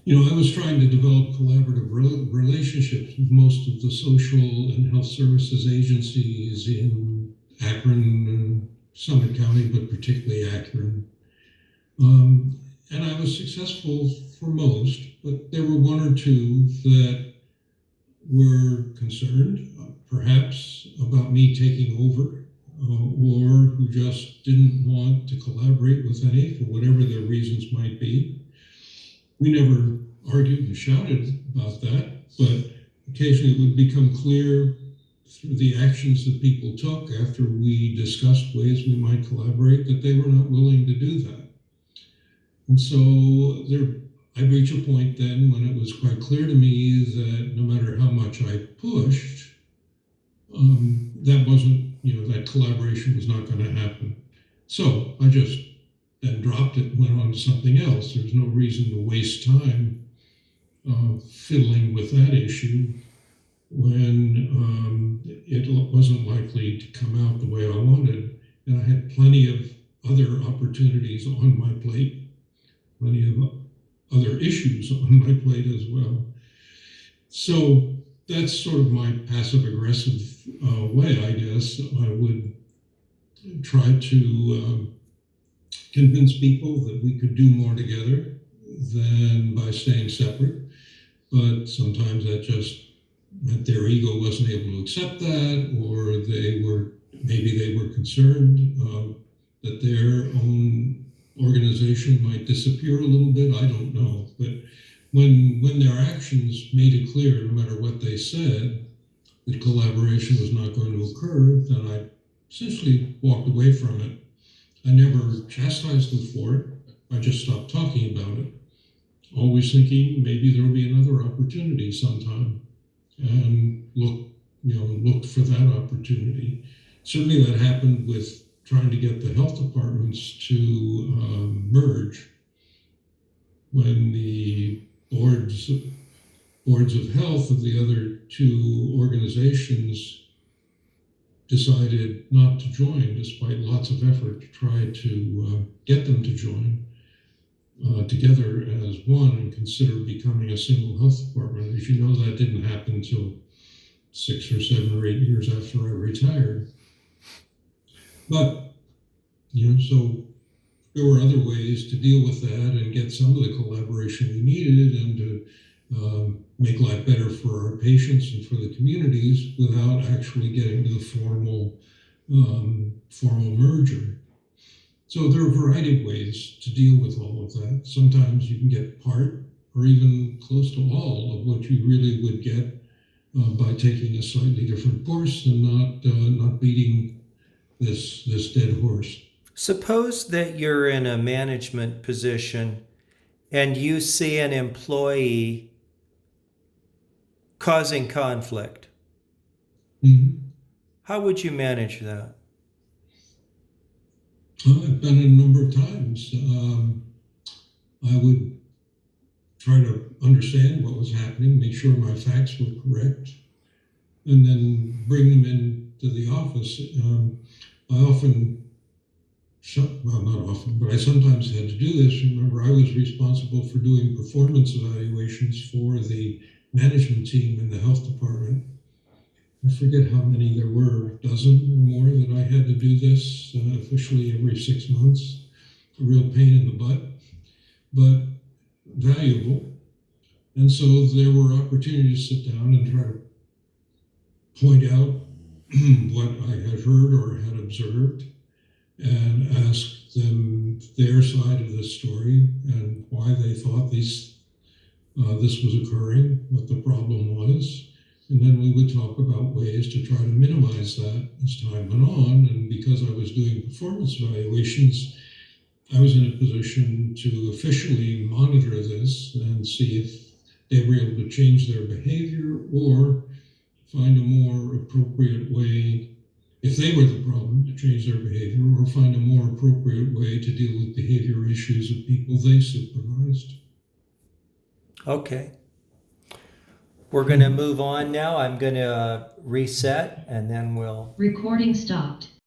I was trying to develop collaborative relationships with most of the social and health services agencies in Akron and Summit County, but particularly Akron. And I was successful for most, but there were one or two that were concerned, perhaps about me taking over, or who just didn't want to collaborate with any for whatever their reasons might be. We never argued and shouted about that, but occasionally it would become clear through the actions that people took after we discussed ways we might collaborate that they were not willing to do that. And so I reached a point then when it was quite clear to me that no matter how much I pushed, that wasn't, that collaboration was not going to happen. So I just then dropped it and went on to something else. There's no reason to waste time fiddling with that issue when it wasn't likely to come out the way I wanted. And I had plenty of other opportunities on my plate, plenty of other issues on my plate as well. So that's sort of my passive aggressive way, I guess. I would try to convince people that we could do more together than by staying separate. But sometimes that just meant their ego wasn't able to accept that, or maybe they were concerned that their own organization might disappear a little bit. I don't know. But when their actions made it clear, no matter what they said, that collaboration was not going to occur, then I essentially walked away from it. I never chastised them for it. I just stopped talking about it, always thinking maybe there'll be another opportunity sometime, and looked for that opportunity. Certainly that happened with trying to get the health departments to merge when the boards of health of the other two organizations decided not to join, despite lots of effort to try to get them to join together as one and consider becoming a single health department. As you know, that didn't happen until 6 or 7 or 8 years after I retired. But, so there were other ways to deal with that and get some of the collaboration we needed and to make life better for our patients and for the communities without actually getting to the formal merger. So there are a variety of ways to deal with all of that. Sometimes you can get part or even close to all of what you really would get by taking a slightly different course and not beating this dead horse. Suppose that you're in a management position and you see an employee causing conflict. Mm-hmm. How would you manage that? I've done it a number of times. I would try to understand what was happening, make sure my facts were correct, and then bring them into the office. Not often, but I sometimes had to do this. Remember, I was responsible for doing performance evaluations for the management team in the health department. I forget how many there were, a dozen or more, that I had to do this officially every 6 months. A real pain in the butt, but valuable. And so there were opportunities to sit down and try to point out what I had heard or had observed and ask them their side of the story and why they thought this was occurring, what the problem was. And then we would talk about ways to try to minimize that as time went on. And because I was doing performance evaluations, I was in a position to officially monitor this and see if they were able to change their behavior or find a more appropriate way, if they were the problem, to change their behavior, or find a more appropriate way to deal with behavior issues of people they supervised. Okay. We're going to move on now. I'm going to reset and then we'll... Recording stopped.